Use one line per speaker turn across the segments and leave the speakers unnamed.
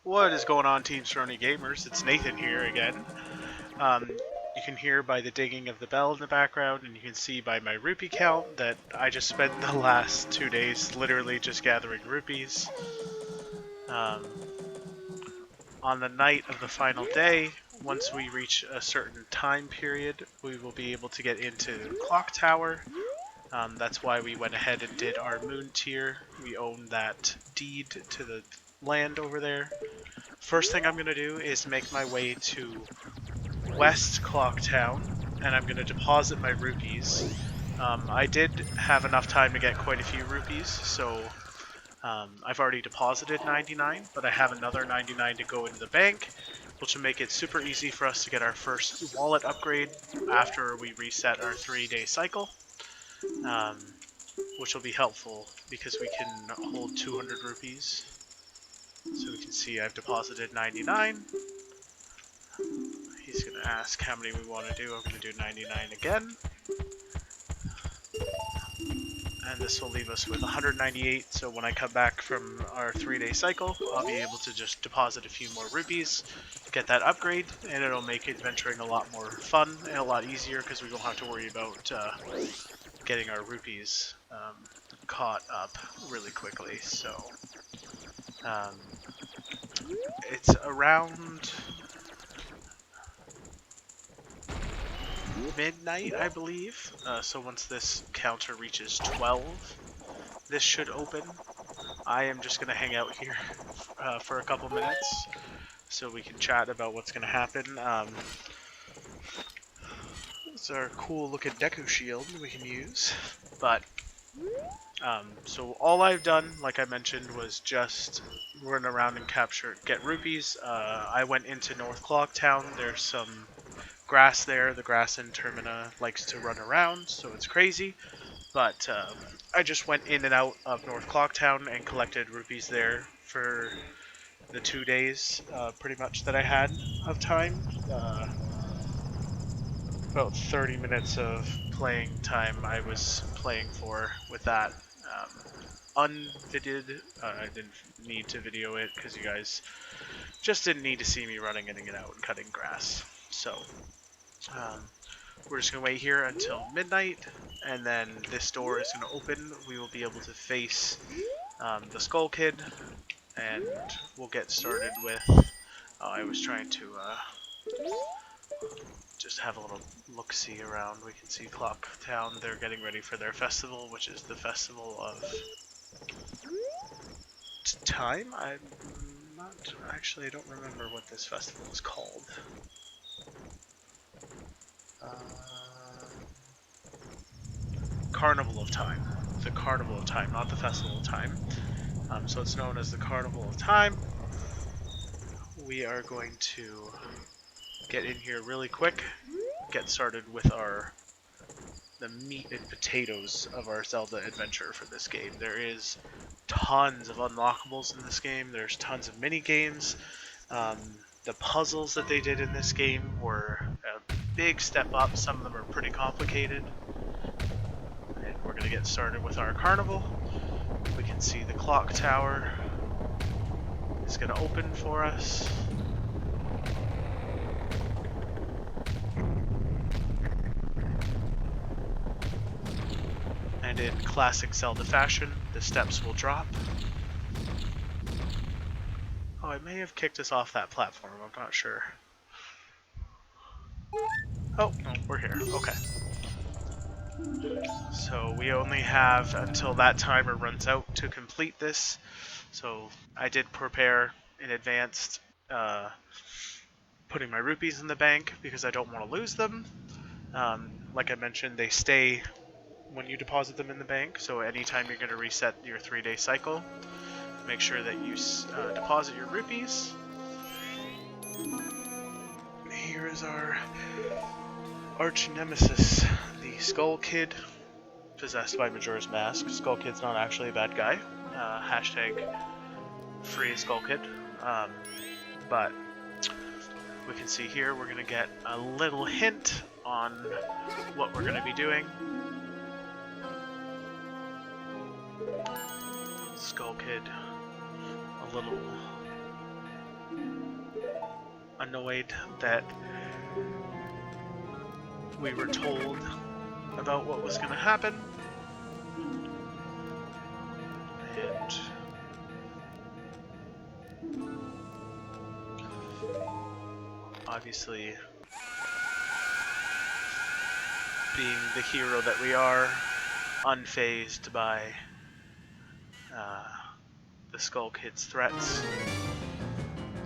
What is going on, Team Strony Gamers? It's Nathan here again. You can hear by the dinging of the bell in the background, and you can see by my rupee count that I just spent the last 2 days literally just gathering rupees. On the night of the final day, once we reach a certain time period, we will be able to get into Clock Tower. That's why we went ahead and did our moon tier. We own that deed to the land over there. First thing I'm going to do is make my way to West Clock Town, and I'm going to deposit my rupees. I did have enough time to get quite a few rupees, so I've already deposited 99, but I have another 99 to go into the bank, which will make it super easy for us to get our first wallet upgrade after we reset our 3-day cycle, which will be helpful because we can hold 200 rupees. So we can see I've deposited 99. He's going to ask how many we want to do. I'm going to do 99 again. And this will leave us with 198, so when I come back from our 3-day cycle, I'll be able to just deposit a few more rupees, get that upgrade, and it'll make adventuring a lot more fun and a lot easier because we won't have to worry about getting our rupees caught up really quickly. So it's around midnight, I believe. So once this counter reaches 12, this should open. I am just going to hang out here for a couple minutes so we can chat about what's going to happen. It's our cool looking Deku shield we can use. But, so all I've done, like I mentioned, was just run around and get rupees. I went into North Clock Town. There's some grass there. The grass in Termina likes to run around, so it's crazy. But I just went in and out of North Clock Town and collected rupees there for the 2 days, pretty much, that I had of time. About 30 minutes of playing time I was playing for with that. Unvided, I didn't need to video it because you guys just didn't need to see me running in and out and cutting grass. So, we're just going to wait here until midnight, and then this door is going to open. We will be able to face the Skull Kid, and we'll get started with... I was trying to just have a little look-see around. We can see Clock Town. They're getting ready for their festival, which is the Festival of Time? I'm not... Actually, I don't remember what this festival is called. Carnival of Time. The Carnival of Time, not the Festival of Time. So it's known as the Carnival of Time. We are going to get in here really quick, get started with the meat and potatoes of our Zelda adventure for this game. There is tons of unlockables in this game. There's tons of mini games. The puzzles that they did in this game were a big step up. Some of them are pretty complicated. And we're going to get started with our carnival. We can see the clock tower is going to open for us. And in classic Zelda fashion, the steps will drop. Oh, it may have kicked us off that platform, I'm not sure. Oh, no, we're here. Okay. So we only have until that timer runs out to complete this. So I did prepare in advance, putting my rupees in the bank because I don't want to lose them. Like I mentioned, they stay when you deposit them in the bank, so anytime you're going to reset your 3-day cycle, make sure that you deposit your rupees. Here is our arch nemesis, the Skull Kid, possessed by Majora's Mask. Skull Kid's not actually a bad guy. Hashtag free Skull Kid. But we can see here we're going to get a little hint on what we're going to be doing. Skull Kid, a little annoyed that we were told about what was going to happen. And obviously, being the hero that we are, unfazed by the Skull Kid's threats.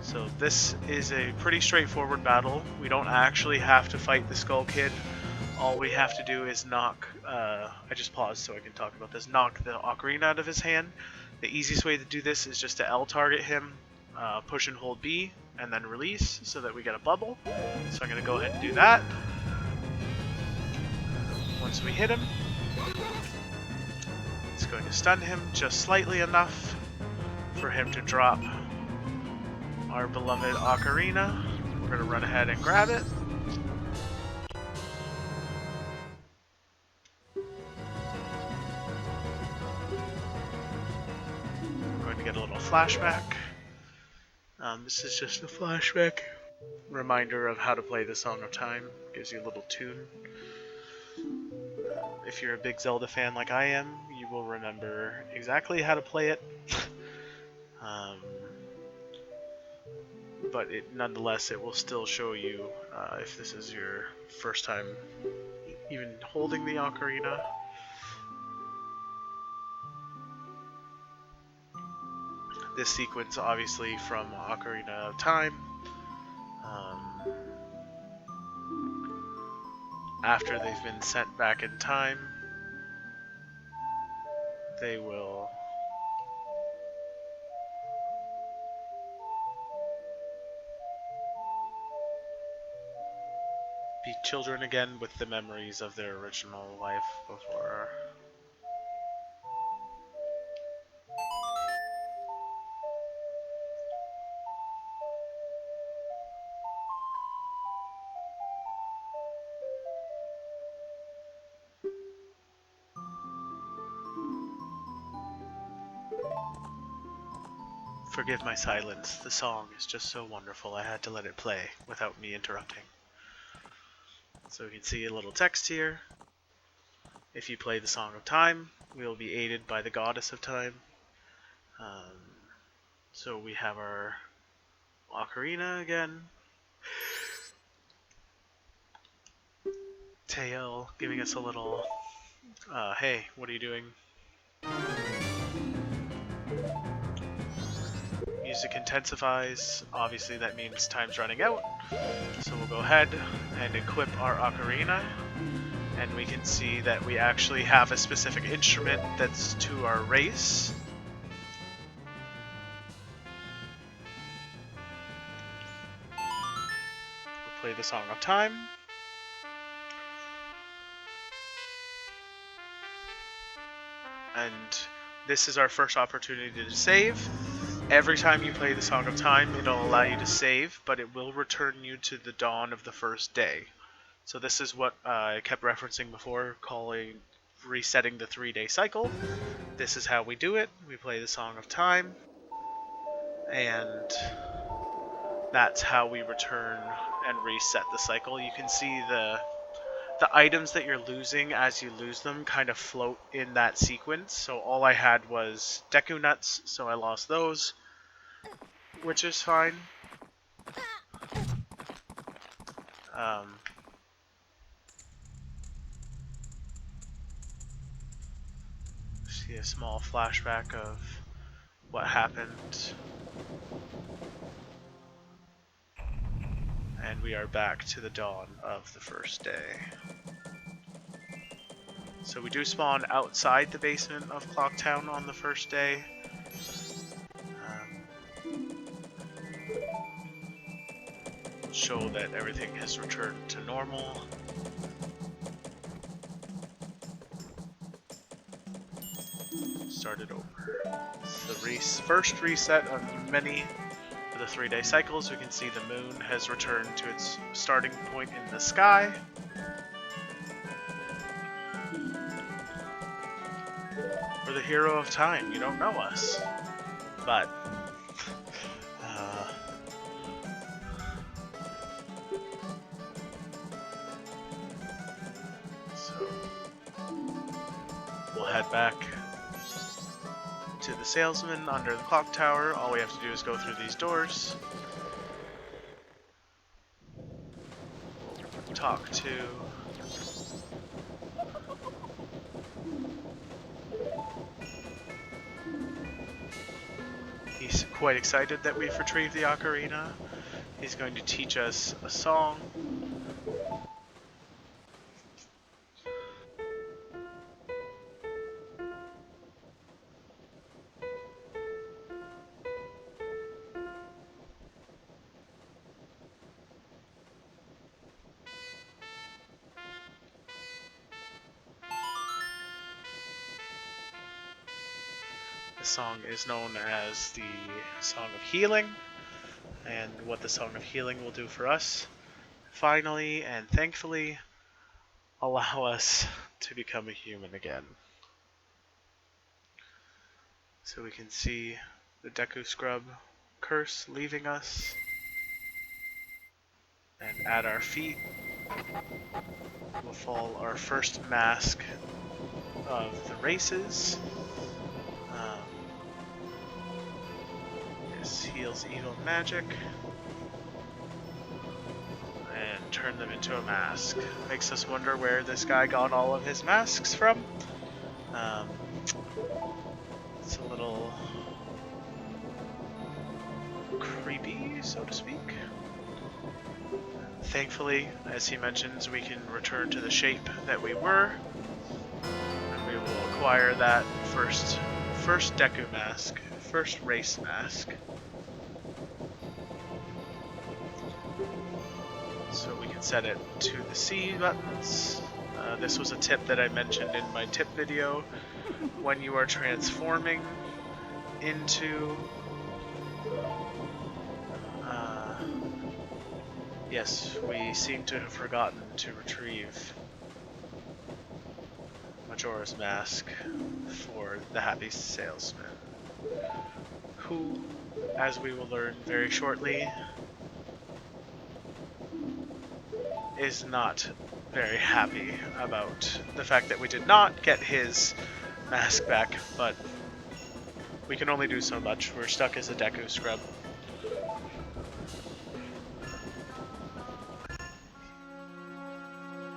So this is a pretty straightforward battle. We don't actually have to fight the Skull Kid. All we have to do is knock, I just paused so I can talk about this, knock the ocarina out of his hand. The easiest way to do this is just to L target him, push and hold B, and then release so that we get a bubble. So I'm going to go ahead and do that. Once we hit him, it's going to stun him just slightly enough for him to drop our beloved ocarina. We're going to run ahead and grab it. We're going to get a little flashback. This is just a flashback reminder of how to play the Song of Time. Gives you a little tune. If you're a big Zelda fan like I am, you will remember exactly how to play it. But nonetheless, it will still show you if this is your first time even holding the ocarina. This sequence, obviously, from Ocarina of Time. After they've been sent back in time, they will be children again with the memories of their original life before. Forgive my silence. The song is just so wonderful. I had to let it play without me interrupting. So we can see a little text here. If you play the Song of Time, we will be aided by the Goddess of Time. So we have our ocarina again. Tail giving us a little, hey, what are you doing? Music intensifies. Obviously that means time's running out. So we'll go ahead and equip our ocarina. And we can see that we actually have a specific instrument that's to our race. We'll play the Song of Time. And this is our first opportunity to save. Every time you play the Song of Time, it'll allow you to save, but it will return you to the dawn of the first day. So this is what I kept referencing before, calling resetting the 3-day cycle. This is how we do it. We play the Song of Time, and that's how we return and reset the cycle. You can see the items that you're losing as you lose them kind of float in that sequence. So all I had was Deku Nuts, so I lost those, which is fine. See a small flashback of what happened. And we are back to the dawn of the first day. So we do spawn outside the basement of Clock Town on the first day. Show that everything has returned to normal. Start it over. It's the first reset of many of the 3-day cycles. We can see the moon has returned to its starting point in the sky. We're the hero of time. You don't know us. But head back to the salesman under the clock tower. All we have to do is go through these doors. Talk to... He's quite excited that we've retrieved the ocarina. He's going to teach us a song. The song is known as the Song of Healing, and what the Song of Healing will do for us, finally and thankfully, allow us to become a human again. So we can see the Deku Scrub curse leaving us, and at our feet will fall our first mask of the races. This heals evil magic and turn them into a mask. Makes us wonder where this guy got all of his masks from. It's a little creepy, so to speak. Thankfully, as he mentions, we can return to the shape that we were, and we will acquire that first Deku mask, first race mask. So we can set it to the C buttons. This was a tip that I mentioned in my tip video. When you are transforming into... yes, we seem to have forgotten to retrieve Majora's Mask for the Happy Salesman, who, as we will learn very shortly, is not very happy about the fact that we did not get his mask back, but we can only do so much. We're stuck as a Deku Scrub.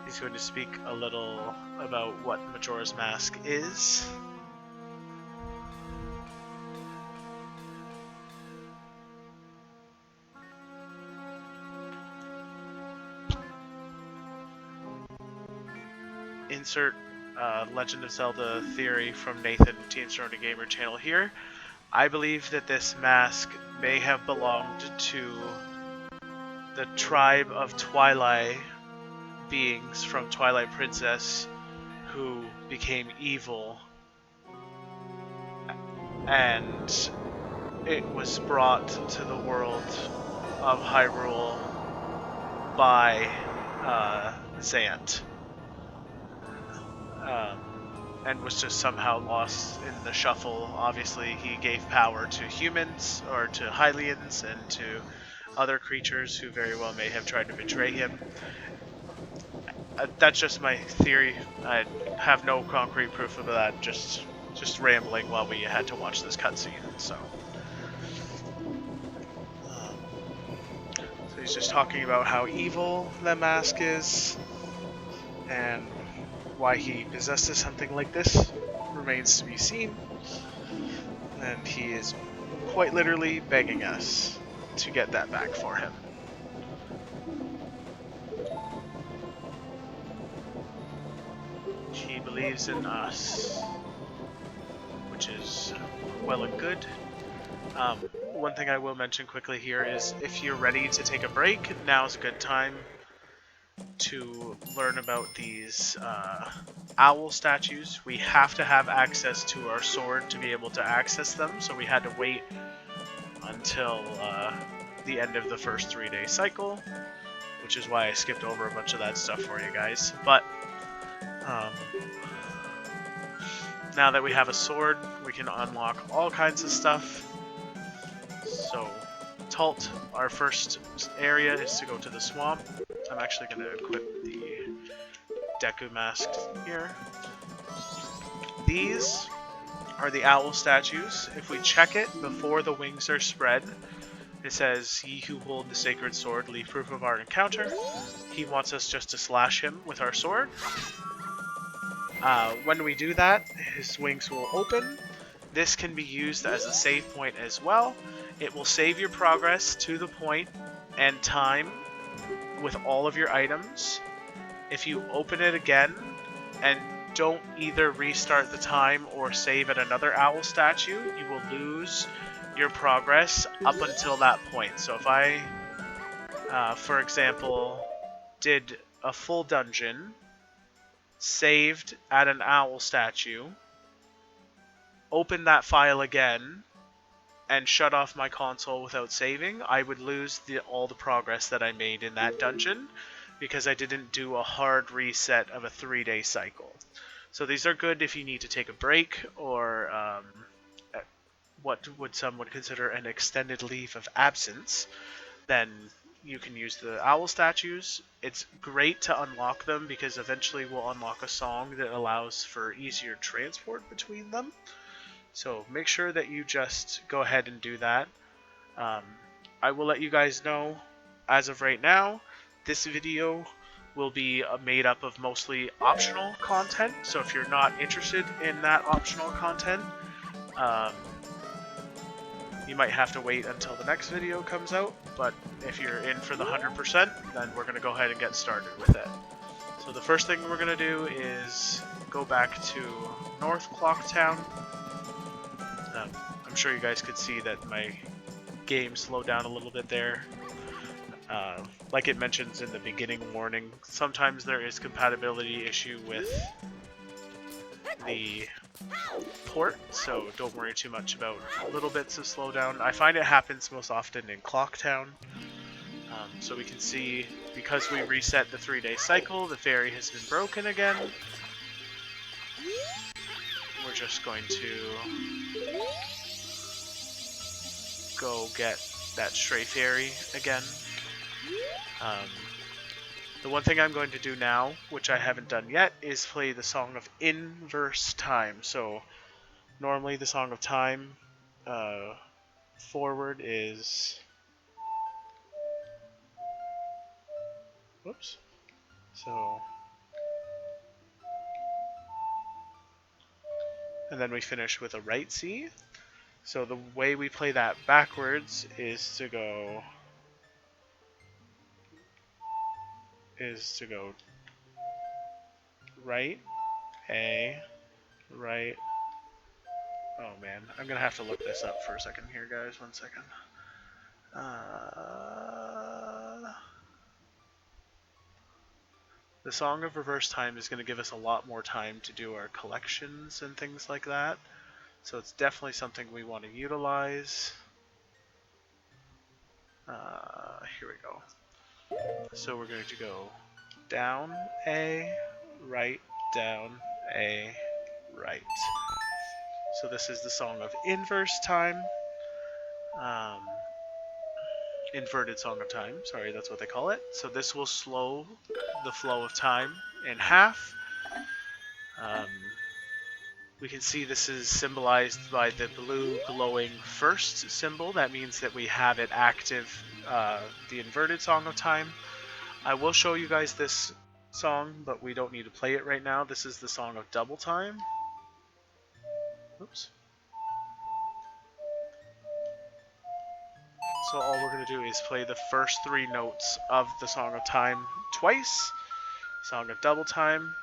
He's going to speak a little about what Majora's Mask is. Insert Legend of Zelda theory from Nathan, Team Stroney Gamer channel here. I believe that this mask may have belonged to the tribe of Twilight beings from Twilight Princess who became evil, and it was brought to the world of Hyrule by Zant. And was just somehow lost in the shuffle. Obviously, he gave power to humans, or to Hylians, and to other creatures who very well may have tried to betray him. That's just my theory. I have no concrete proof of that, just rambling while we had to watch this cutscene, so he's just talking about how evil the mask is, and why he possesses something like this remains to be seen, and he is quite literally begging us to get that back for him. He believes in us, which is well and good. One thing I will mention quickly here is if you're ready to take a break, now's a good time to learn about these owl statues. We have to have access to our sword to be able to access them, so we had to wait until the end of the first 3-day cycle, which is why I skipped over a bunch of that stuff for you guys. But now that we have a sword, we can unlock all kinds of stuff. So Talt, our first area is to go to the swamp. I'm actually going to equip the Deku mask here. These are the owl statues. If we check it before the wings are spread, it says, "Ye who hold the sacred sword, leave proof of our encounter." He wants us just to slash him with our sword. When we do that, his wings will open. This can be used as a save point as well. It will save your progress to the point and time with all of your items. If you open it again and don't either restart the time or save at another owl statue, you will lose your progress up until that point. So if I, for example, did a full dungeon, saved at an owl statue, opened that file again, and shut off my console without saving, I would lose all the progress that I made in that dungeon because I didn't do a hard reset of a 3-day cycle. So these are good if you need to take a break or what would some would consider an extended leave of absence. Then you can use the owl statues. It's great to unlock them because eventually we'll unlock a song that allows for easier transport between them. So make sure that you just go ahead and do that. I will let you guys know, as of right now, this video will be made up of mostly optional content. So if you're not interested in that optional content, you might have to wait until the next video comes out. But if you're in for the 100%, then we're going to go ahead and get started with it. So the first thing we're going to do is go back to North Clocktown. I'm sure you guys could see that my game slowed down a little bit there. Like it mentions in the beginning warning, sometimes there is compatibility issue with the port, so don't worry too much about little bits of slowdown. I find it happens most often in Clocktown. So we can see, because we reset the 3-day cycle, the ferry has been broken again. We're just going to go get that stray fairy again. The one thing I'm going to do now, which I haven't done yet, is play the Song of Inverse Time. So normally the Song of Time forward is... Whoops. So... And then we finish with a right C. So the way we play that backwards is to go right, A, right. Oh man, I'm gonna have to look this up for a second here, guys. 1 second. The Song of Reverse Time is going to give us a lot more time to do our collections and things like that. So it's definitely something we want to utilize. Here we go. So we're going to go down, A, right, down, A, right. So this is the Song of Inverse Time. Inverted Song of Time, sorry, that's what they call it. So this will slow the flow of time in half. We can see this is symbolized by the blue glowing first symbol. That means that we have it active, the inverted Song of Time. I will show you guys this song, but we don't need to play it right now. This is the Song of Double Time. Oops. So all we're going to do is play the first 3 notes of the Song of Time twice. Song of Double Time.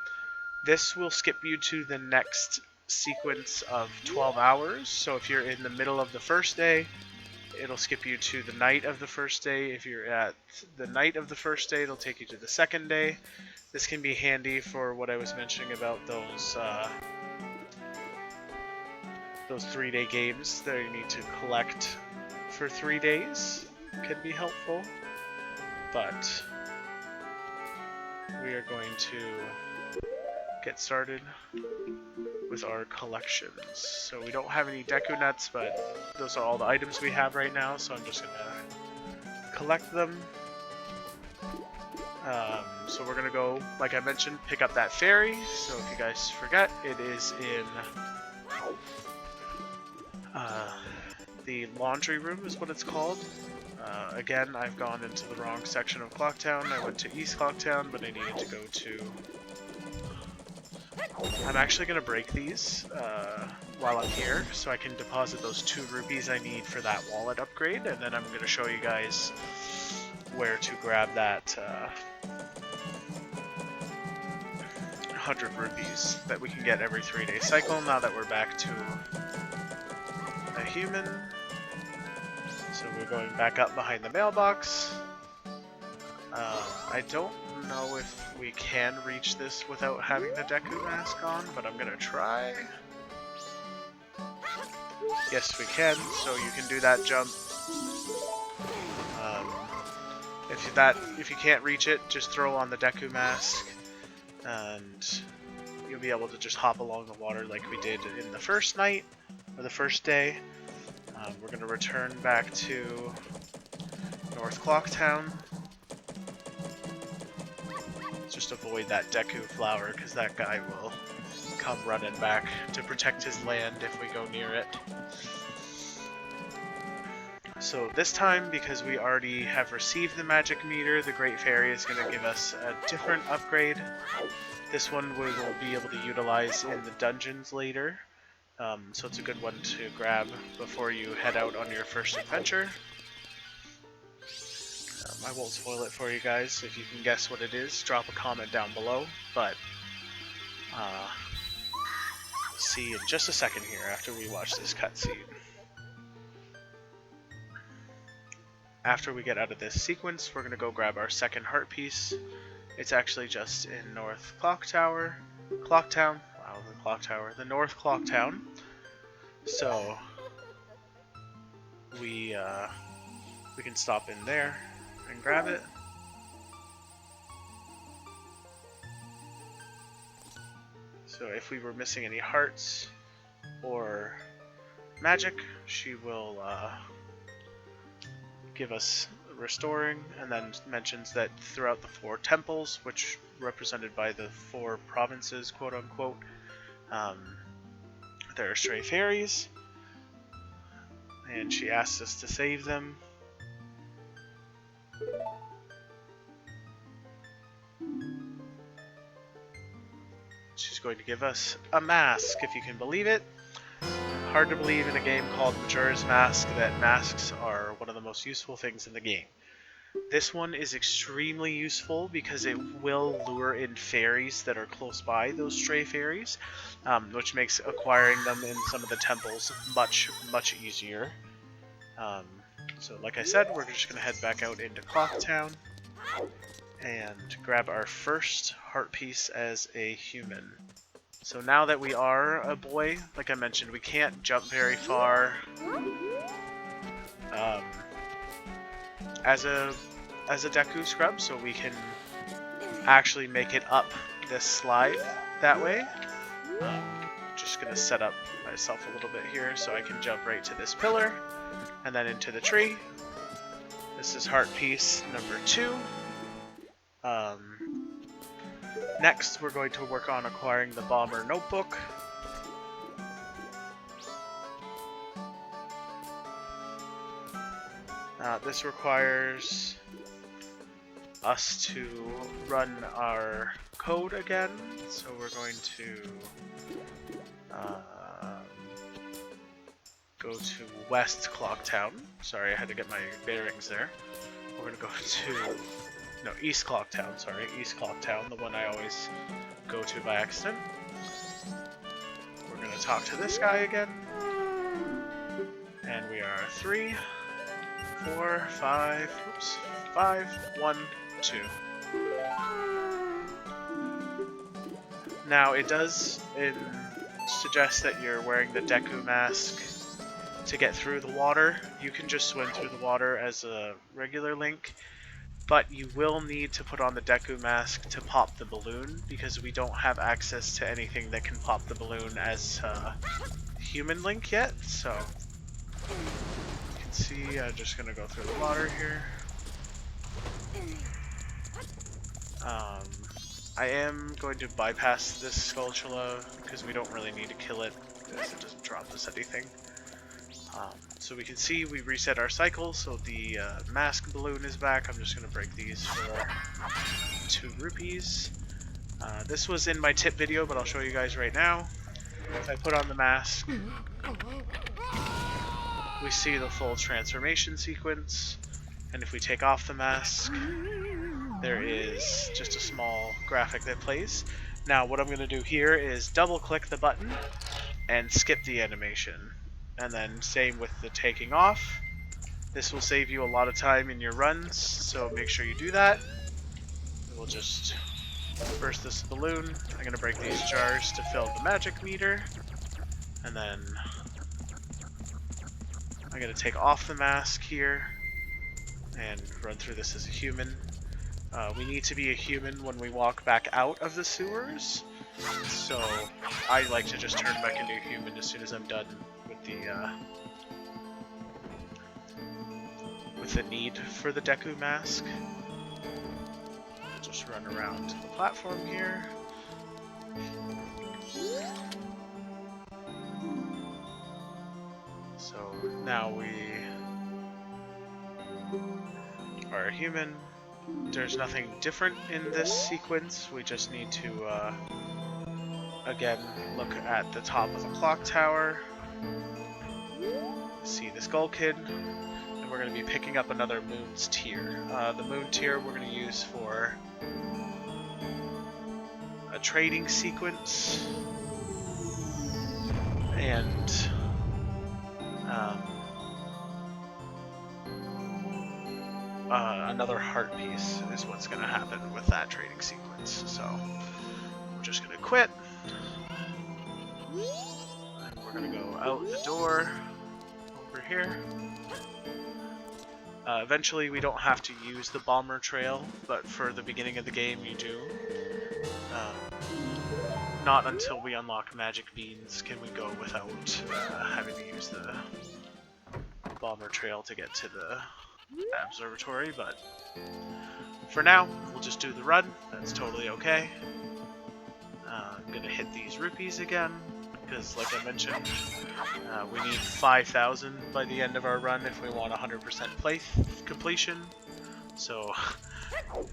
This will skip you to the next sequence of 12 hours. So if you're in the middle of the first day, it'll skip you to the night of the first day. If you're at the night of the first day, it'll take you to the second day. This can be handy for what I was mentioning about those 3-day games that you need to collect for 3 days. Can be helpful, but we are going to get started with our collections. So we don't have any Deku Nuts, but those are all the items we have right now, so I'm just gonna collect them. So we're gonna go, like I mentioned, pick up that ferry. So if you guys forget, it is in the laundry room is what it's called. Again, I've gone into the wrong section of Clocktown. I went to East Clocktown, but I needed to go to... I'm actually going to break these while I'm here, so I can deposit those 2 rupees I need for that wallet upgrade, and then I'm going to show you guys where to grab that 100 rupees that we can get every 3-day cycle now that we're back to a human. So we're going back up behind the mailbox. I don't know if we can reach this without having the Deku mask on, but I'm gonna try. Yes, we can, so you can do that jump. If you can't reach it, just throw on the Deku mask, and you'll be able to just hop along the water like we did in the first night, or the first day. We're going to return back to North Clocktown. Just avoid that Deku flower, because that guy will come running back to protect his land if we go near it. So this time, because we already have received the magic meter, the Great Fairy is going to give us a different upgrade. This one we will be able to utilize in the dungeons later. So it's a good one to grab before you head out on your first adventure. I won't spoil it for you guys. If you can guess what it is, drop a comment down below. But see in just a second here after we watch this cutscene. After we get out of this sequence, we're going to go grab our second heart piece. It's actually just in North Clocktown. Wow, the Clock Tower. The North Clocktown. So we can stop in there and grab it. So if we were missing any hearts or magic, she will give us restoring, and then mentions that throughout the 4 temples, which represented by the 4 provinces, quote unquote, there are stray fairies, and she asks us to save them. She's going to give us a mask, if you can believe it. Hard to believe in a game called Majora's Mask that masks are one of the most useful things in the game. This one is extremely useful because it will lure in fairies that are close by, those stray fairies, which makes acquiring them in some of the temples much easier. So like I said, we're just going to head back out into Clocktown and grab our first heart piece as a human. So now that we are a boy, like I mentioned, we can't jump very far. As a Deku scrub, so we can actually make it up this slide that way. Just gonna set up myself a little bit here so I can jump right to this pillar and then into the tree. This is heart piece number 2. Next, we're going to work on acquiring the Bomber Notebook. This requires us to run our code again, so we're going to go to West Clocktown. Sorry, I had to get my bearings there. We're going to go to... No, East Clocktown, sorry. East Clocktown, the one I always go to by accident. We're going to talk to this guy again. And we are 3, 4, 5, oops, 5, 1, 2. Now, it does suggest that you're wearing the Deku mask to get through the water. You can just swim through the water as a regular Link. But you will need to put on the Deku mask to pop the balloon, because we don't have access to anything that can pop the balloon as human Link yet. So you can see I'm just going to go through the water here. I am going to bypass this Skulltula because we don't really need to kill it, as it doesn't drop us anything. So we can see we reset our cycle, so the mask balloon is back. I'm just going to break these for 2 rupees. This was in my tip video, but I'll show you guys right now. If I put on the mask, we see the full transformation sequence, and if we take off the mask, there is just a small graphic that plays. Now what I'm going to do here is double click the button and skip the animation, and then same with the taking off. This will save you a lot of time in your runs, so make sure you do that. We'll just burst this balloon. I'm going to break these jars to fill the magic meter, and then I'm going to take off the mask here and run through this as a human. We need to be a human when we walk back out of the sewers, so I like to just turn back into a human as soon as I'm done with the need for the Deku mask. Just run around the platform here. So now we are a human. There's nothing different in this sequence. We just need to, again, look at the top of the clock tower, see the Skull Kid, and we're going to be picking up another Moon's Tear. The Moon Tear we're going to use for a trading sequence, and another heart piece is what's going to happen with that trading sequence. So we're just going to quit, and we're going to go out the door over here. Eventually we don't have to use the bomber trail, but for the beginning of the game you do. Not until we unlock magic beans can we go without having to use the bomber trail to get to the observatory, but for now we'll just do the run. That's totally okay. I'm gonna hit these rupees again because, like I mentioned, we need 5,000 by the end of our run if we want 100% completion. So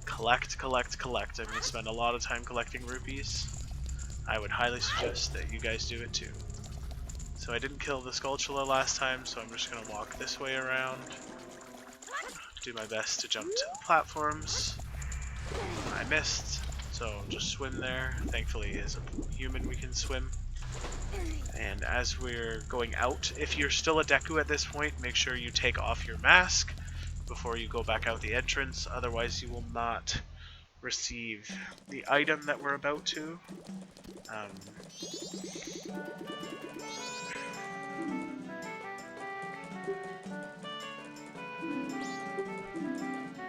collect. I'm gonna spend a lot of time collecting rupees. I would highly suggest that you guys do it too. So I didn't kill the Skulltula last time, so I'm just gonna walk this way around. Do my best to jump to the platforms. I missed, so just swim there. Thankfully, as a human, we can swim. And as we're going out, if you're still a Deku at this point, make sure you take off your mask before you go back out the entrance. Otherwise, you will not receive the item that we're about to.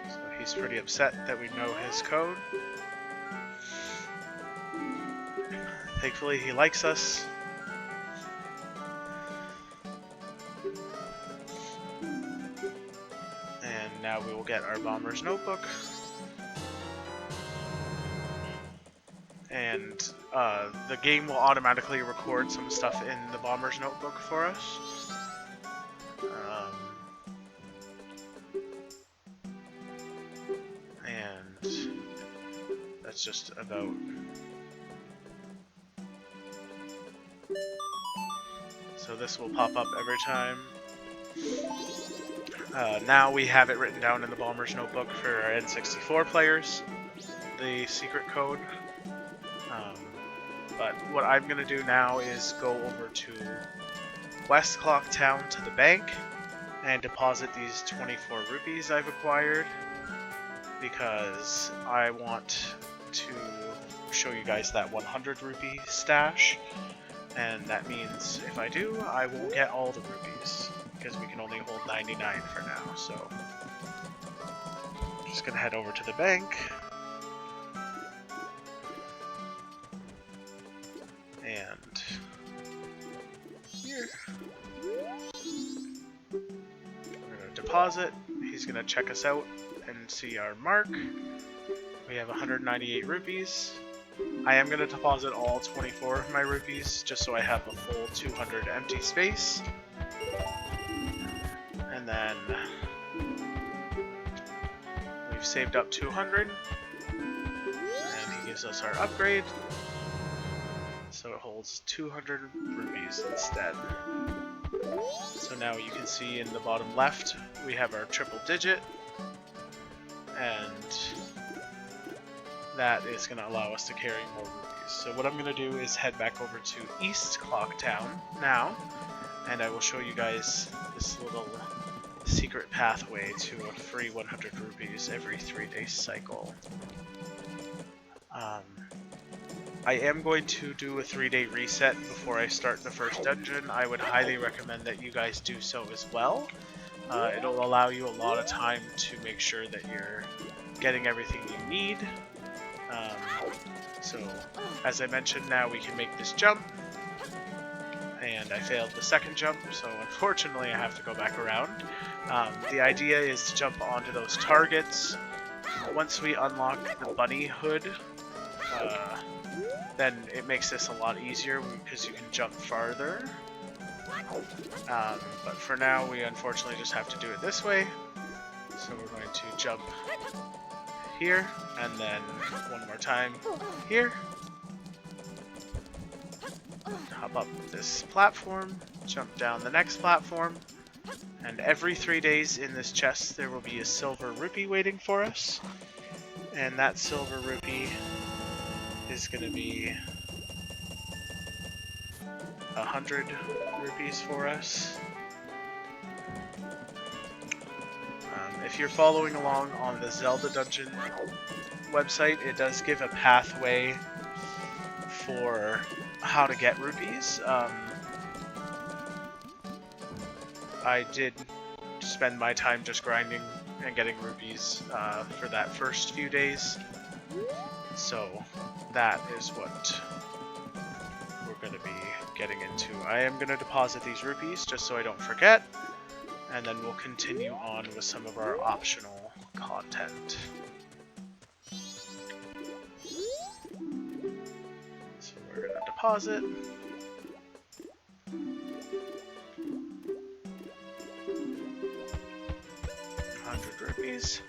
So he's pretty upset that we know his code. Thankfully, he likes us. And now we will get our Bomber's Notebook. And the game will automatically record some stuff in the Bomber's Notebook for us. And that's just about... So this will pop up every time. Now we have it written down in the Bomber's Notebook for our N64 players, the secret code. But what I'm going to do now is go over to West Clock Town to the bank and deposit these 24 rupees I've acquired, because I want to show you guys that 100 rupee stash, and that means if I do, I won't get all the rupees, because we can only hold 99 for now. So I'm just going to head over to the bank. And here, we're going to deposit. He's going to check us out and see our mark. We We have 198 rupees. I am going to deposit all 24 of my rupees just so I have a full 200 empty space. And then we've saved up 200. And he gives us our upgrade. So it holds 200 rupees instead. So now you can see in the bottom left, we have our triple digit. And that is going to allow us to carry more rupees. So what I'm going to do is head back over to East Clock Town now, and I will show you guys this little secret pathway to a free 100 rupees every 3-day cycle. I am going to do a 3-day reset before I start the first dungeon. I would highly recommend that you guys do so as well. It'll allow you a lot of time to make sure that you're getting everything you need. So, as I mentioned, now we can make this jump. And I failed the second jump, so unfortunately I have to go back around. The idea is to jump onto those targets. Once we unlock the bunny hood, then it makes this a lot easier because you can jump farther. But for now, we unfortunately just have to do it this way. So we're going to jump here, and then one more time here. Hop up this platform, jump down the next platform, and every 3 days in this chest there will be a silver rupee waiting for us. And that silver rupee is going to be 100 rupees for us. If you're following along on the Zelda dungeon website, it does give a pathway for how to get rupees. I did spend my time just grinding and getting rupees for that first few days. So that is what we're going to be getting into. I am going to deposit these rupees just so I don't forget. And then we'll continue on with some of our optional content. So we're going to deposit. 100 rupees.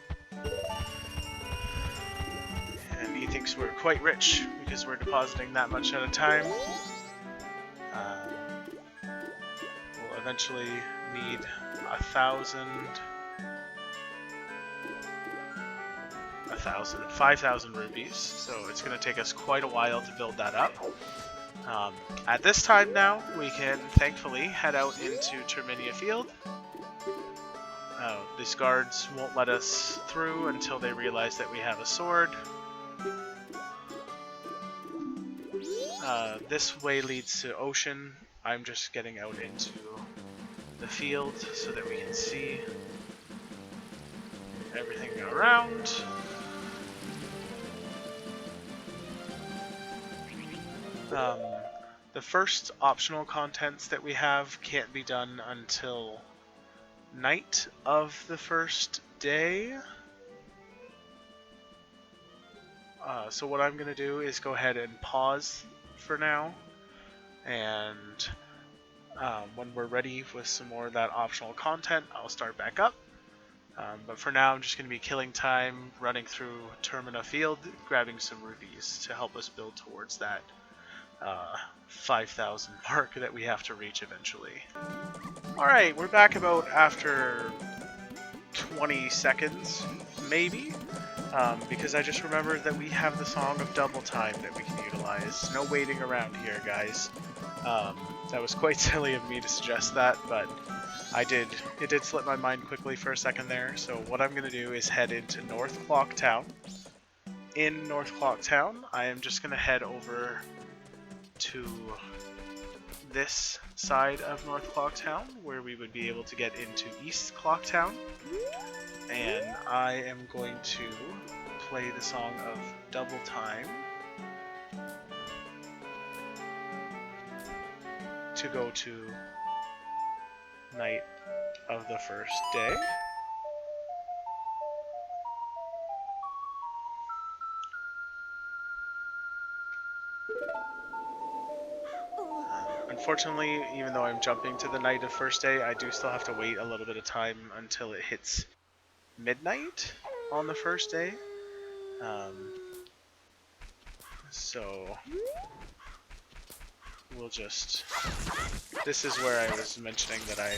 And he thinks we're quite rich because we're depositing that much at a time. We'll eventually need 5,000 rupees, so it's going to take us quite a while to build that up. At this time now, we can thankfully head out into Termina Field. These guards won't let us through until they realize that we have a sword. This way leads to Ocean. I'm just getting out into the field so that we can see everything around. The first optional contents that we have can't be done until night of the first day. So what I'm going to do is go ahead and pause for now, and when we're ready with some more of that optional content, I'll start back up. But for now, I'm just going to be killing time, running through Termina Field, grabbing some rupees to help us build towards that 5,000 mark that we have to reach eventually. Alright, we're back about after 20 seconds, maybe, because I just remembered that we have the Song of Double Time that we can utilize. No waiting around here, guys. That was quite silly of me to suggest that, but it did slip my mind quickly for a second there. So what I'm going to do is head into North Clock Town. In North Clock Town, I am just going to head over to this side of North Clock Town, where we would be able to get into East Clock Town. And I am going to play the Song of Double Time to go to night of the first day. Unfortunately, even though I'm jumping to the night of first day, I do still have to wait a little bit of time until it hits midnight on the first day. So we'll just... This is where I was mentioning that I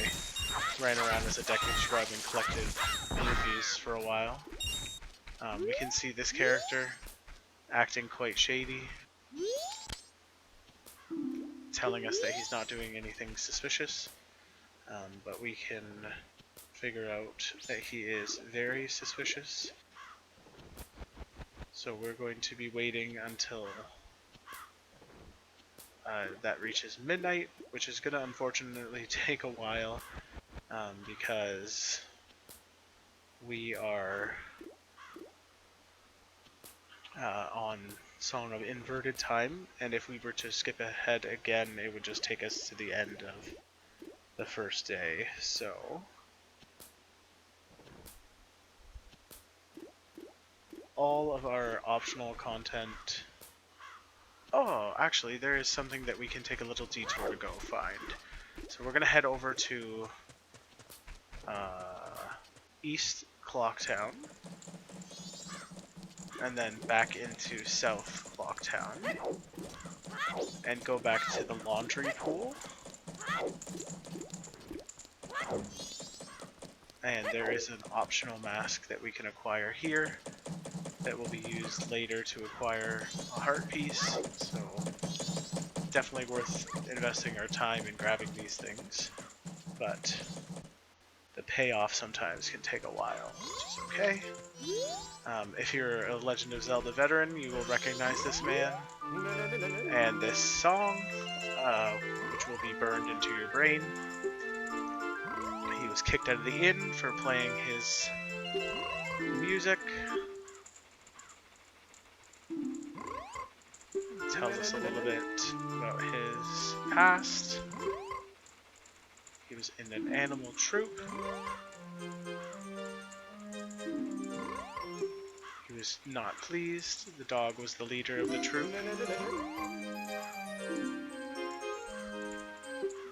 ran around as a decking shrub and collected rupees for a while. We can see this character acting quite shady, telling us that he's not doing anything suspicious, but we can figure out that he is very suspicious. So we're going to be waiting until that reaches midnight, which is going to unfortunately take a while because we are on Song of Inverted Time, and if we were to skip ahead again, it would just take us to the end of the first day. So all of our optional content... Oh, actually, there is something that we can take a little detour to go find. So we're going to head over to East Clocktown, and then back into South Clocktown, and go back to the laundry pool. And there is an optional mask that we can acquire here that will be used later to acquire a heart piece, so definitely worth investing our time in grabbing these things, but the payoff sometimes can take a while, which is okay. If you're a Legend of Zelda veteran, you will recognize this man and this song, which will be burned into your brain. He was kicked out of the inn for playing his music. It tells us a little bit about his past. He was in an animal troupe. He was not pleased. The dog was the leader of the troupe.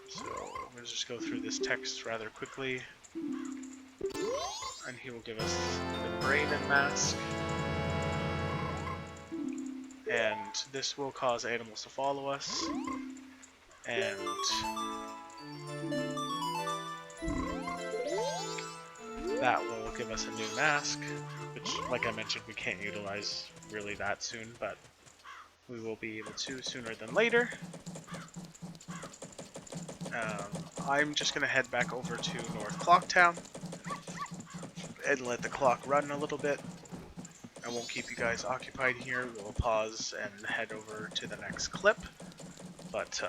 So we'll just go through this text rather quickly. And he will give us the brain and mask. And this will cause animals to follow us. And that will give us a new mask, which, like I mentioned, we can't utilize really that soon, but we will be able to sooner than later. I'm just going to head back over to North Clocktown and let the clock run a little bit. I won't keep you guys occupied here. We'll pause and head over to the next clip, but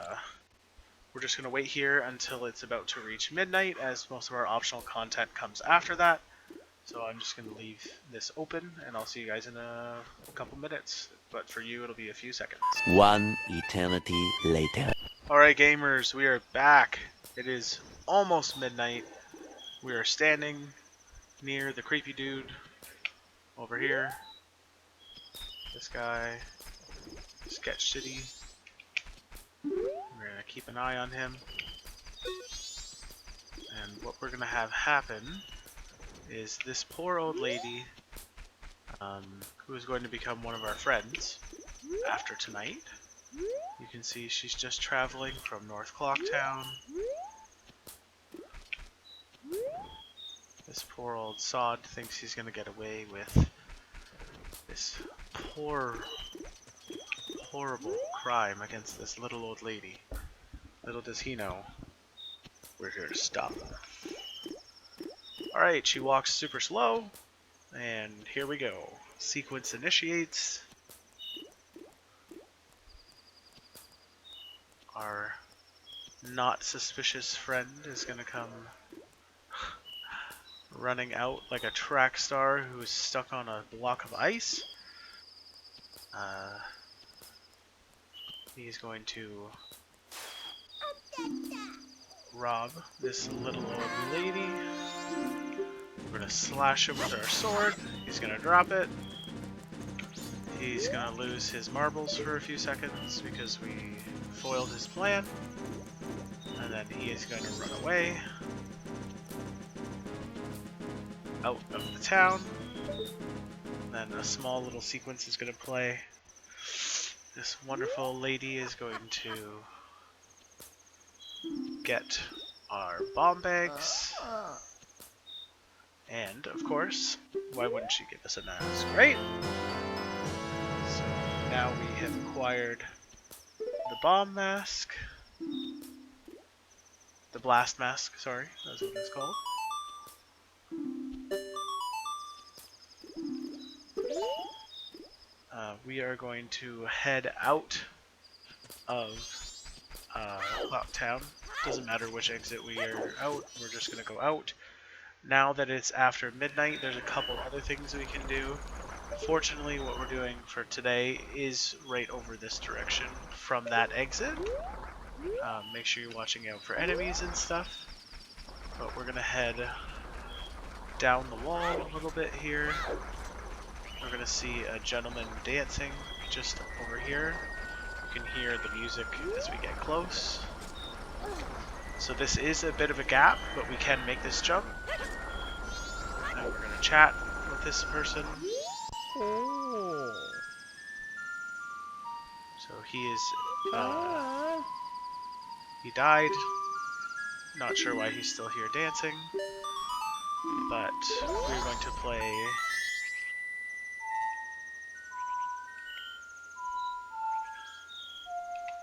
we're just going to wait here until it's about to reach midnight, as most of our optional content comes after that. So I'm just going to leave this open, and I'll see you guys in a couple minutes. But for you, it'll be a few seconds.
One eternity later.
Alright gamers, we are back. It is almost midnight. We are standing near the creepy dude over here. This guy, Sketch City. We're going to keep an eye on him. And what we're going to have happen is this poor old lady, who is going to become one of our friends after tonight. You can see she's just traveling from North Clocktown. This poor old sod thinks he's going to get away with this poor, horrible crime against this little old lady. Little does he know, we're here to stop her. Alright, she walks super slow, and here we go. Sequence initiates. Our not suspicious friend is going to come running out like a track star who is stuck on a block of ice. He's going to rob this little old lady. We're going to slash him with our sword. He's going to drop it. He's gonna lose his marbles for a few seconds because we foiled his plan. And then he is going to run away out of the town. And then a small little sequence is going to play. This wonderful lady is going to get our bomb bags. And, of course, why wouldn't she give us a mask, right? So now we have acquired the bomb mask. The blast mask, sorry, that's what it's called. We are going to head out of Clock Town. Doesn't matter which exit we are out, we're just going to go out. Now that it's after midnight, there's a couple other things we can do. Fortunately, what we're doing for today is right over this direction from that exit. Make sure you're watching out for enemies and stuff. But we're going to head down the wall a little bit here. We're going to see a gentleman dancing just over here. You can hear the music as we get close. So this is a bit of a gap, but we can make this jump. Now we're going to chat with this person. So he is, he died. Not sure why he's still here dancing, but we're going to play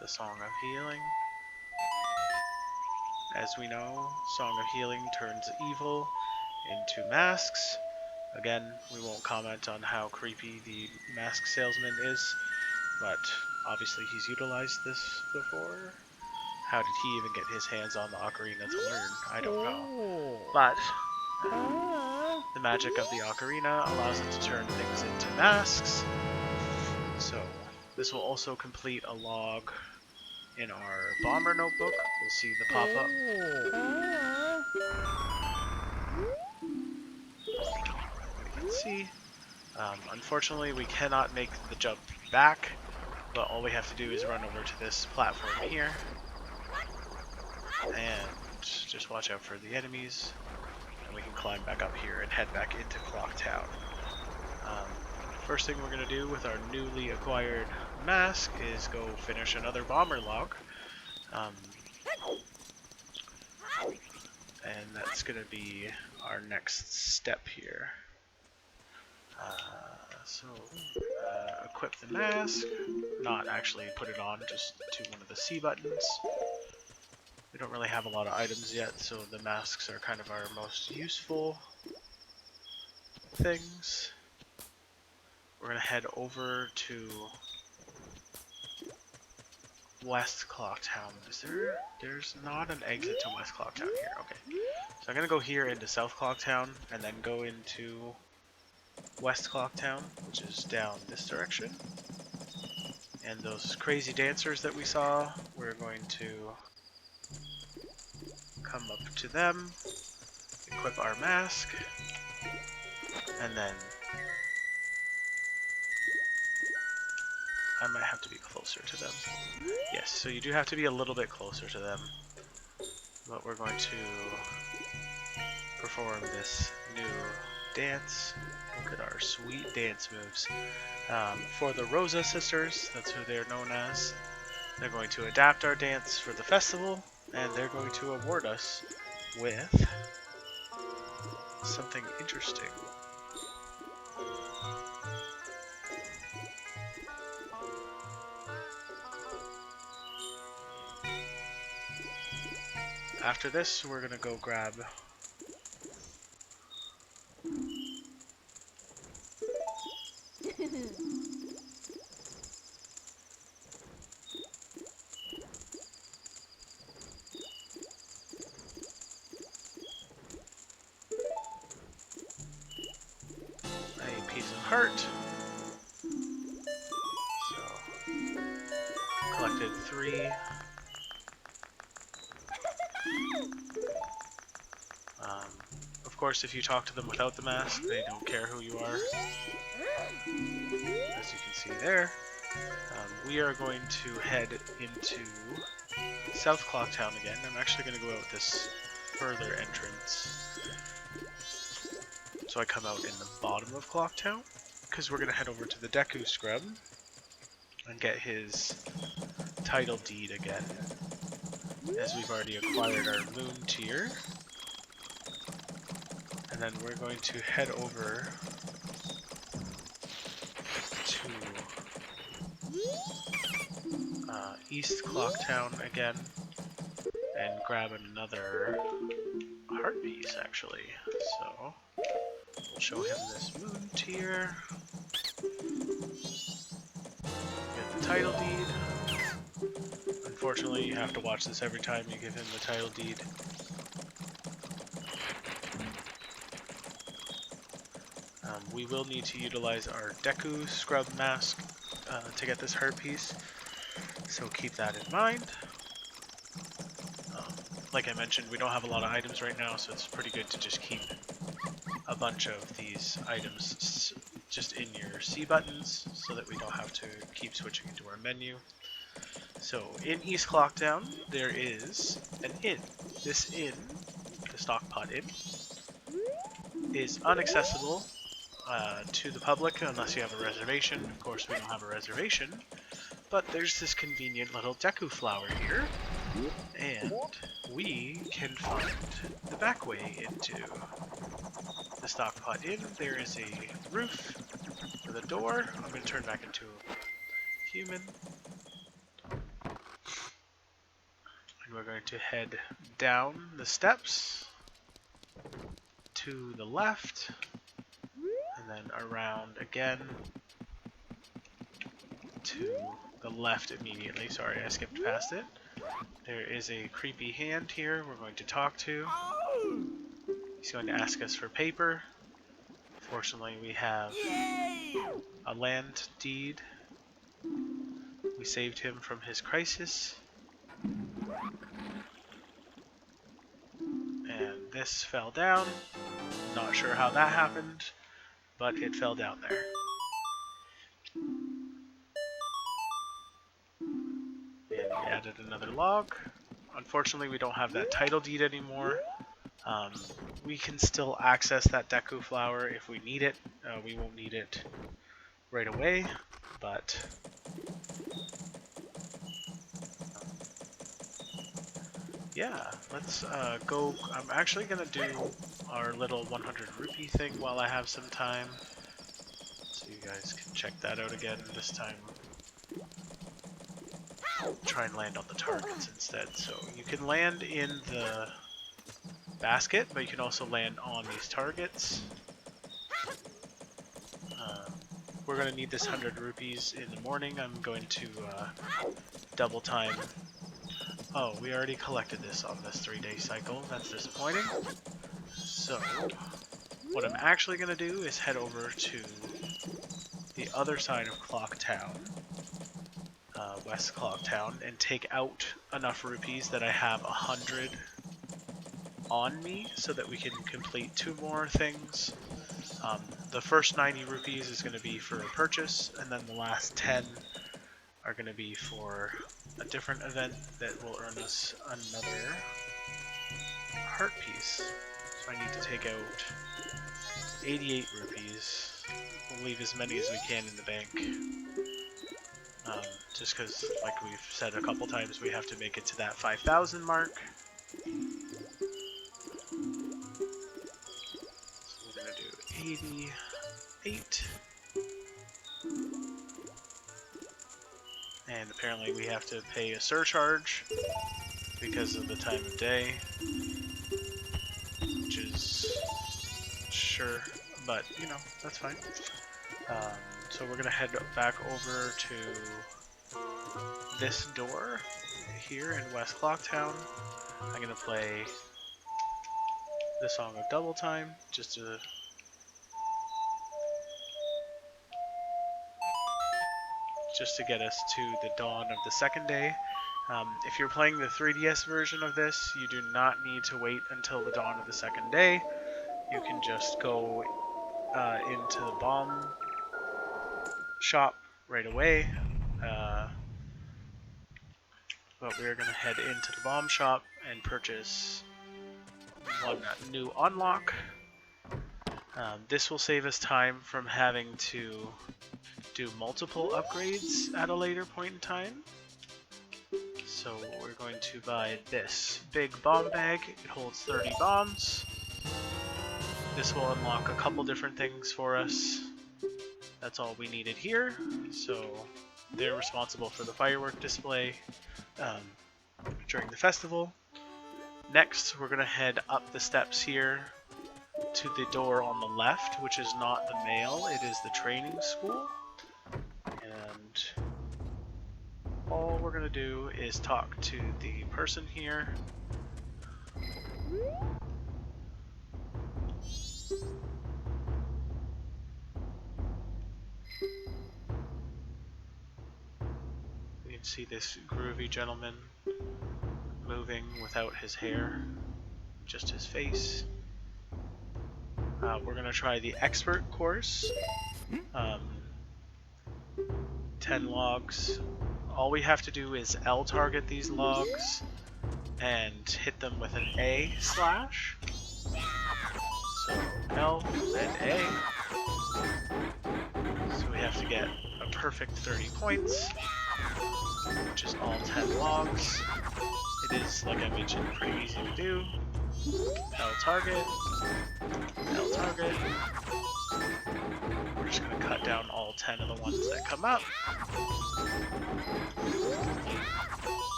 the Song of Healing. As we know, Song of Healing turns evil into masks. Again, we won't comment on how creepy the mask salesman is, but obviously he's utilized this before. How did he even get his hands on the ocarina to learn? I don't know. But the magic of the ocarina allows it to turn things into masks. So this will also complete a log in our bomber notebook. We'll see the pop-up. We can see. Unfortunately, we cannot make the jump back, but all we have to do is run over to this platform here. And just watch out for the enemies. And we can climb back up here and head back into Clock Town. First thing we're going to do with our newly acquired mask is go finish another bomber log. And that's going to be our next step here. Equip the mask, not actually put it on, just to one of the C buttons. We don't really have a lot of items yet, so the masks are kind of our most useful things. We're going to head over to West Clock Town. There's not an exit to West Clock Town here. Okay. So I'm going to go here into South Clock Town and then go into West Clock Town, which is down this direction. And those crazy dancers that we saw, we're going to come up to them, equip our mask, and then I might have to be closer to them. Yes, so you do have to be a little bit closer to them. But we're going to perform this new dance. Look at our sweet dance moves. For the Rosa sisters, that's who they're known as, they're going to adapt our dance for the festival, and they're going to award us with something interesting. After this, we're gonna go grab a piece of heart. So, collected 3. Of course, if you talk to them without the mask, they don't care who you are, as you can see there. We are going to head into South Clocktown again. I'm actually going to go out this further entrance. So I come out in the bottom of Clocktown, because we're going to head over to the Deku Scrub and get his title deed again, as we've already acquired our Moon tier. And then we're going to head over to East Clocktown again and grab another heart piece, actually. So we'll show him this Moon tier, get the title deed. Unfortunately, you have to watch this every time you give him the title deed. We will need to utilize our Deku Scrub Mask to get this heart piece, so keep that in mind. Like I mentioned, we don't have a lot of items right now, so it's pretty good to just keep a bunch of these items just in your C buttons, so that we don't have to keep switching into our menu. So in East Clocktown, there is an inn. This inn, the Stockpot Inn, is inaccessible to the public unless you have a reservation. Of course, we don't have a reservation, but there's this convenient little Deku flower here, and we can find the back way into the Stockpot Inn. There is a roof with a door. I'm going to turn back into a human, and we're going to head down the steps to the left, and then around again to the left immediately. Sorry, I skipped past it. There is a creepy hand here we're going to talk to. He's going to ask us for paper. Fortunately, we have a land deed. We saved him from his crisis. And this fell down. Not sure how that happened, but it fell down there. And we added another log. Unfortunately, we don't have that title deed anymore. We can still access that Deku flower if we need it. We won't need it right away, but yeah, let's go. I'm actually gonna do our little 100 rupee thing while I have some time, so you guys can check that out again. This time, try and land on the targets instead. So you can land in the basket, but you can also land on these targets. We're going to need this 100 rupees in the morning. I'm going to double time. Oh, we already collected this on this 3-day cycle. That's disappointing. So, what I'm actually going to do is head over to the other side of Clocktown, West Clocktown, and take out enough rupees that I have 100 on me so that we can complete 2 more things. The first 90 rupees is going to be for a purchase, and then the last 10 are going to be for a different event that will earn us another heart piece. So I need to take out 88 rupees. We'll leave as many as we can in the bank. Just because, like we've said a couple times, we have to make it to that 5,000 mark. So we're going to do 88. And apparently we have to pay a surcharge because of the time of day, which is sure, but you know, that's fine. So we're gonna head back over to this door here in West Clocktown. I'm gonna play the song of Double Time just to get us to the dawn of the second day. If you're playing the 3DS version of this, you do not need to wait until the dawn of the second day. you can just go into the bomb shop right away. But we're going to head into the bomb shop and purchase one new unlock. This will save us time from having to do multiple upgrades at a later point in time. So we're going to buy this big bomb bag. It holds 30 bombs. This will unlock a couple different things for us. That's all we needed here. So they're responsible for the firework display during the festival. Next, we're going to head up the steps here to the door on the left, which is not the mail, it is the training school. And all we're going to do is talk to the person here. We can see this groovy gentleman moving without his hair, just his face. We're going to try the expert course. 10 logs. All we have to do is L target these logs and hit them with an A slash. So L and A. So we have to get a perfect 30 points, which is all 10 logs. It is, like I mentioned, pretty easy to do. L target. L target. We're just going to cut down all 10 of the ones that come up.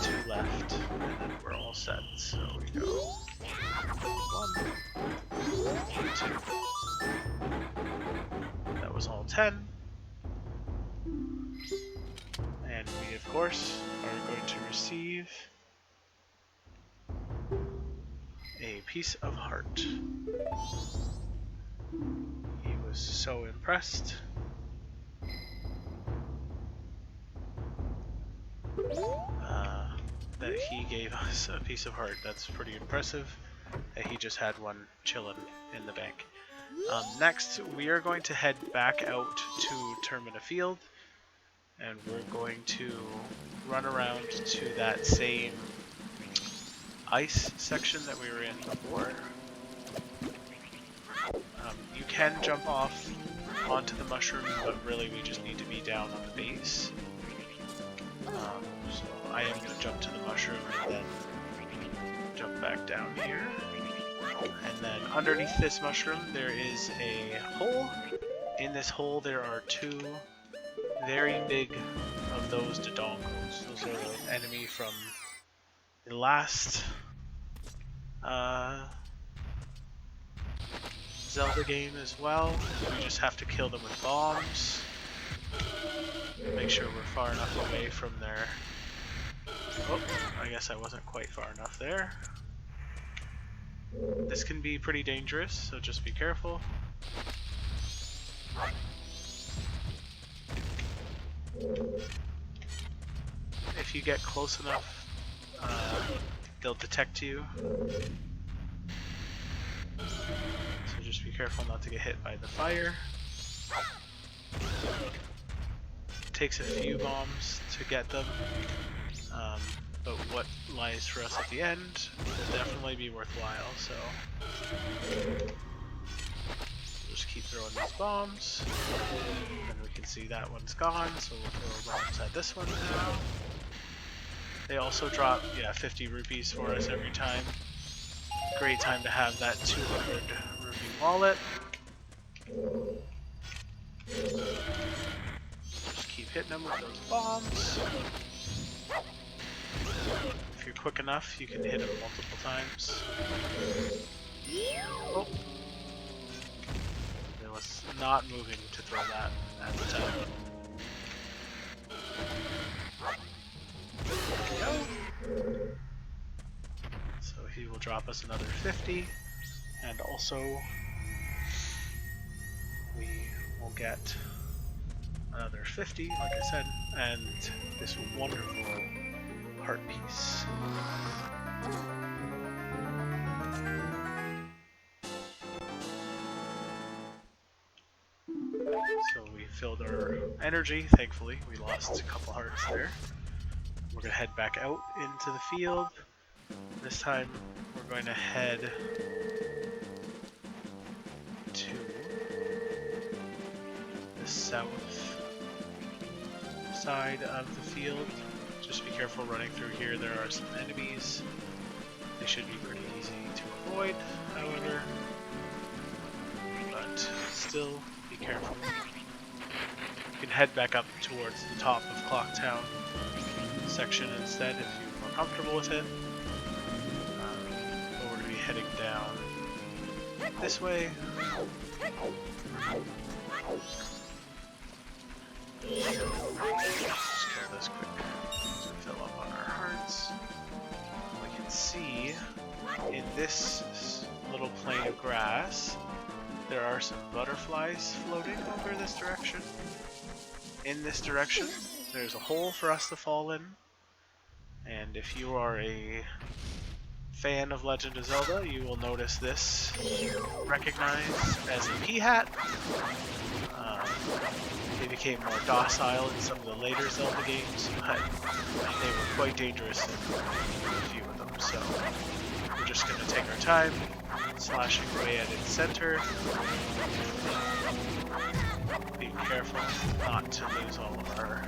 2 left, and then we're all set. So we go 1, 2. That was all 10. And we, of course, are going to receive a piece of heart. He was so impressed. That he gave us a piece of heart. That's pretty impressive. That he just had one chilling in the bank. Next, we are going to head back out to Termina Field, and we're going to run around to that same ice section that we were in before. You can jump off onto the mushroom, but really we just need to be down on the base. So I am going to jump to the mushroom and then jump back down here. And then underneath this mushroom there is a hole. In this hole there are 2 very big of those Dodongos. Those are the enemy from the last Zelda game as well. We just have to kill them with bombs. Make sure we're far enough away from their... Oh, I guess I wasn't quite far enough there. This can be pretty dangerous, so just be careful. If you get close enough, they'll detect you. So just be careful not to get hit by the fire. It takes a few bombs to get them, but what lies for us at the end will definitely be worthwhile, so just keep throwing these bombs, and we can see that one's gone, so we'll throw bombs at this one now. They also drop, 50 rupees for us every time. Great time to have that 200 rupee wallet. Just keep hitting them with those bombs. If you're quick enough, you can hit them multiple times. Oh. It was not moving to throw that at the time. There we go. So he will drop us another 50, and also we will get another 50, like I said, and this wonderful heart piece. So we filled our energy, thankfully. We lost a couple hearts there. We're going to head back out into the field. This time we're going to head to the south side of the field. Just be careful running through here. There are some enemies. They should be pretty easy to avoid, however. But still, be careful. You can head back up towards the top of Clock Town section instead if you're more comfortable with it. But we're going to be heading down this way. Just clear this quick so we fill up on our hearts. We can see in this little plain of grass there are some butterflies floating over this direction. In this direction there's a hole for us to fall in, and if you are a fan of Legend of Zelda, you will notice this recognized as a pea-hat. They became more docile in some of the later Zelda games, but they were quite dangerous in a few of them, so we're just going to take our time, slashing away at its center, being careful not to lose all of our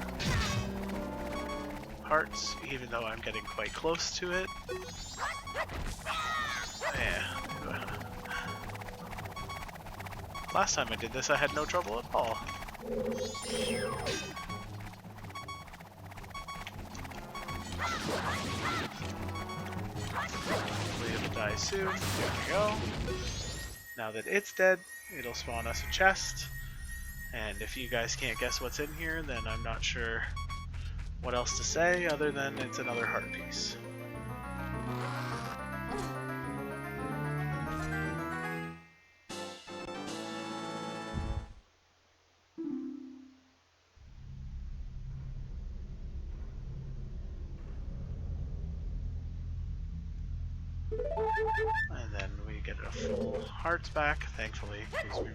hearts, even though I'm getting quite close to it. Yeah. Last time I did this, I had no trouble at all. Hopefully it'll die soon. There we go. Now that it's dead, it'll spawn us a chest. And if you guys can't guess what's in here, then I'm not sure what else to say other than it's another heart piece. And then we get a full hearts back, thankfully, because we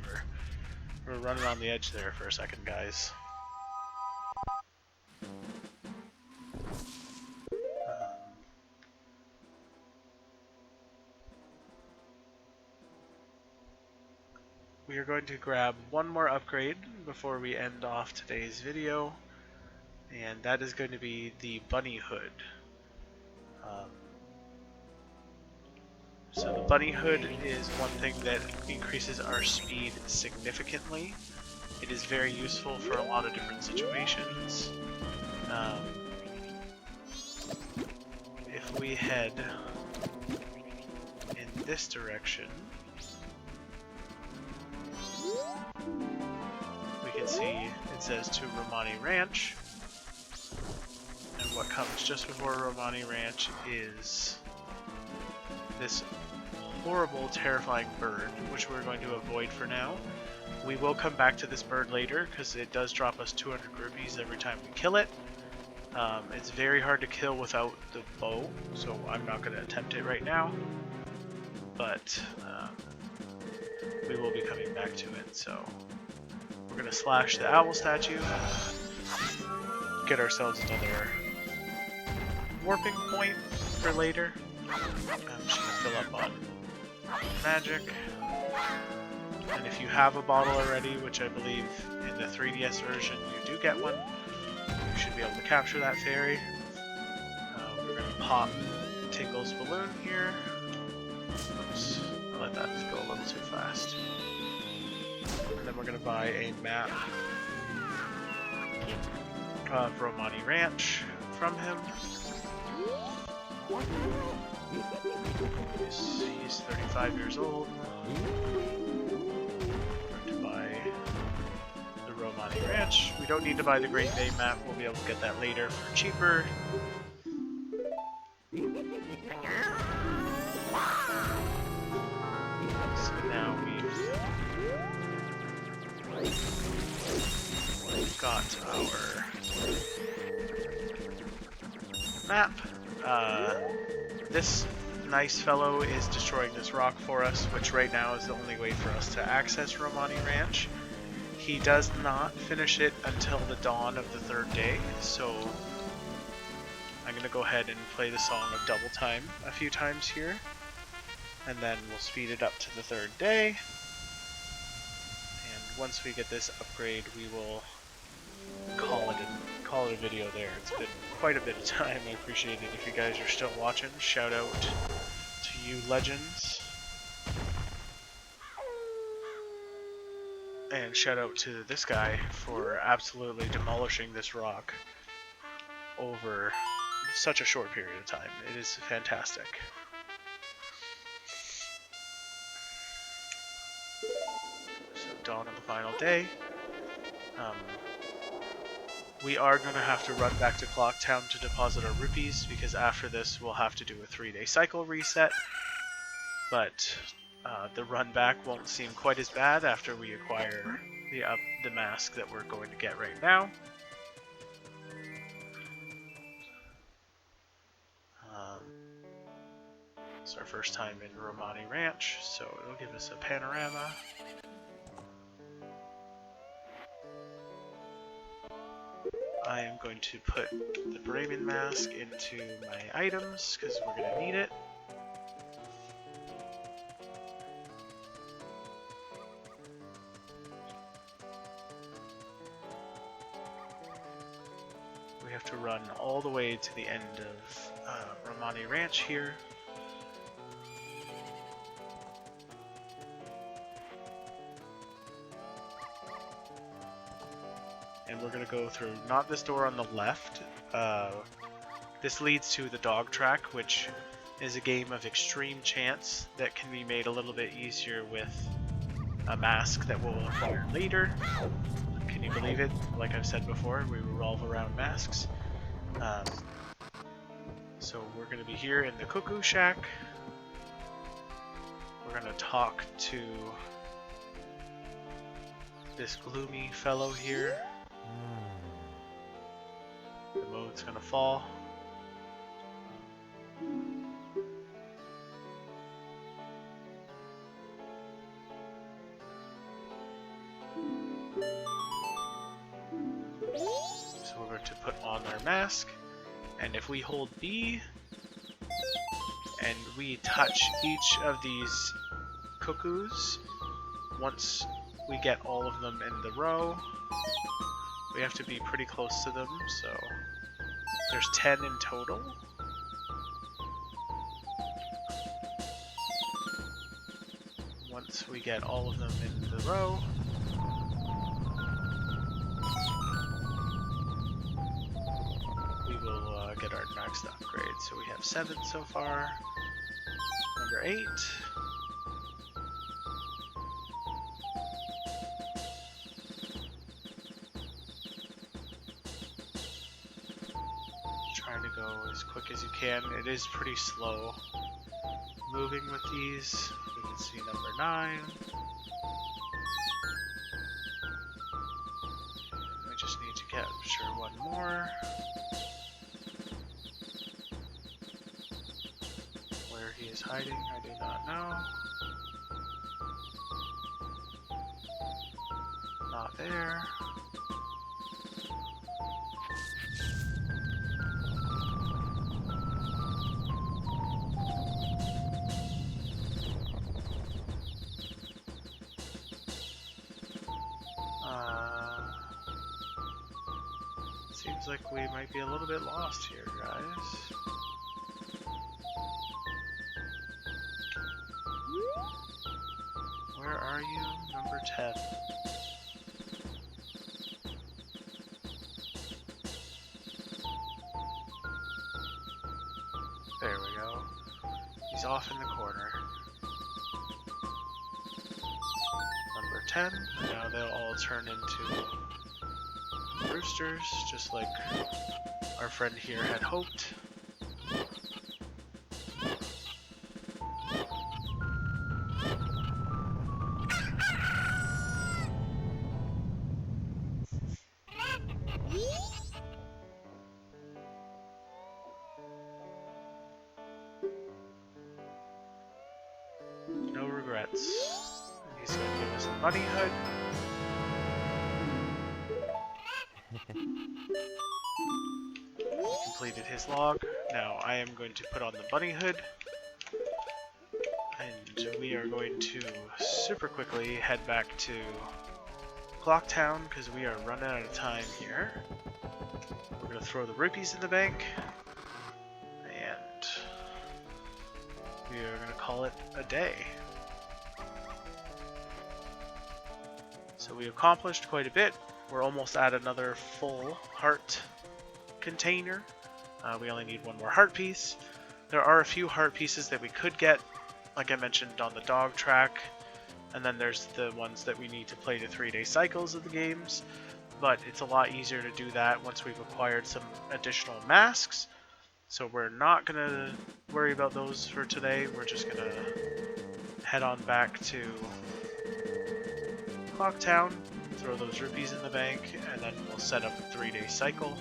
were running on the edge there for a second, guys. We are going to grab one more upgrade before we end off today's video, and that is going to be the bunny hood. So the bunny hood is one thing that increases our speed significantly. It is very useful for a lot of different situations. If we head in this direction, we can see it says to Romani Ranch, and what comes just before Romani Ranch is this horrible, terrifying bird, which we're going to avoid for now. We will come back to this bird later because it does drop us 200 rupees every time we kill it. It's very hard to kill without the bow, so I'm not going to attempt it right now, but we will be coming back to it. So we're going to slash the owl statue, get ourselves another warping point for later. I'm just going to fill up on magic, and if you have a bottle already, which I believe in the 3DS version you do get one, you should be able to capture that fairy. We're going to pop Tingle's balloon here. Oops, I let that go a little too fast. And then we're going to buy a map of Romani Ranch from him. He's 35 years old. We're going to buy the Romani Ranch. We don't need to buy the Great Bay map. We'll be able to get that later for cheaper. So now we've got our map. This nice fellow is destroying this rock for us, which right now is the only way for us to access Romani Ranch. he does not finish it until the dawn of the third day, so I'm going to go ahead and play the Song of Double Time a few times here, and then we'll speed it up to the third day. And once we get this upgrade, we will call it a video there. It's been quite a bit of time. I appreciate it if you guys are still watching. Shout out to you legends. And shout out to this guy for absolutely demolishing this rock over such a short period of time. It is fantastic. So dawn of the final day. We are going to have to run back to Clocktown to deposit our rupees, because after this we'll have to do a 3-day cycle reset. But the run back won't seem quite as bad after we acquire the mask that we're going to get right now. It's our first time in Romani Ranch, so it'll give us a panorama. I am going to put the Brahmin mask into my items because we're going to need it. We have to run all the way to the end of Romani Ranch here. And we're going to go through, not this door on the left. This leads to the dog track, which is a game of extreme chance that can be made a little bit easier with a mask that we'll acquire later. Can you believe it? Like I've said before, we revolve around masks. So we're going to be here in the Cuckoo Shack. We're going to talk to this gloomy fellow here. The moon's gonna fall. So we're going to put on our mask, and if we hold B and we touch each of these cuckoos, once we get all of them in the row, we have to be pretty close to them, so there's 10 in total. Once we get all of them in the row, we will get our next upgrade. So we have 7 so far. Number 8. Trying to go as quick as you can. It is pretty slow moving with these. We can see number 9. We just need to capture one more. Where he is hiding, I do not know. Not there. Seems like we might be a little bit lost here, guys. Where are you? Number 10. There we go. He's off in the corner. Number 10. Now they'll all turn into roosters, just like our friend here had hoped. No regrets. And he's going to give us the money hood. He completed his log. Now I am going to put on the bunny hood. And we are going to super quickly head back to Clocktown because we are running out of time here. We're going to throw the rupees in the bank. And we are going to call it a day. So we accomplished quite a bit. We're almost at another full heart container. We only need one more heart piece. There are a few heart pieces that we could get, like I mentioned on the dog track. And then there's the ones that we need to play the 3-day cycles of the games. But it's a lot easier to do that once we've acquired some additional masks. So we're not going to worry about those for today. We're just going to head on back to Clocktown, throw those rupees in the bank, and then we'll set up a 3-day cycle.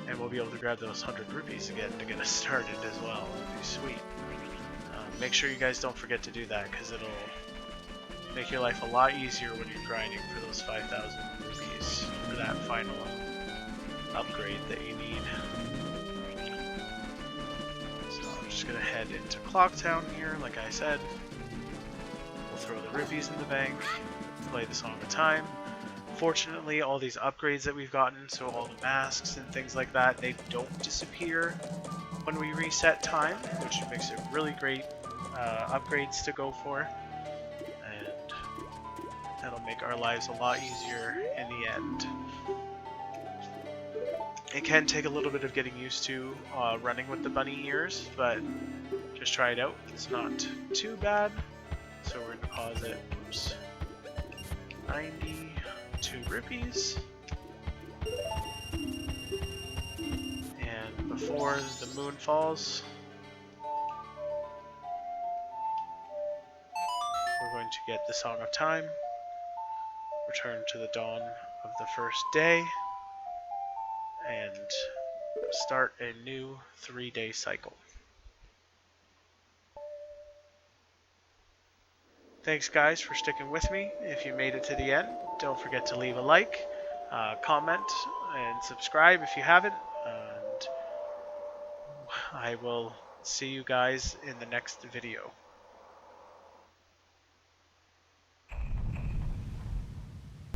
And we'll be able to grab those 100 rupees again to get us started as well. It'll be sweet. Make sure you guys don't forget to do that, because it'll make your life a lot easier when you're grinding for those 5,000 rupees for that final upgrade that you need. So I'm just going to head into Clocktown here, like I said. We'll throw the rupees in the bank, play the Song of Time. Fortunately, all these upgrades that we've gotten, so all the masks and things like that, they don't disappear when we reset time, which makes it really great upgrades to go for, and that'll make our lives a lot easier in the end. It can take a little bit of getting used to running with the bunny ears, but just try it out. It's not too bad. So we're going to pause it. Oops. 92 rupees. And before the moon falls, we're going to get the Song of Time, return to the dawn of the first day, and start a new 3-day cycle. Thanks guys for sticking with me. If you made it to the end, don't forget to leave a like, comment, and subscribe if you haven't. And I will see you guys in the next video.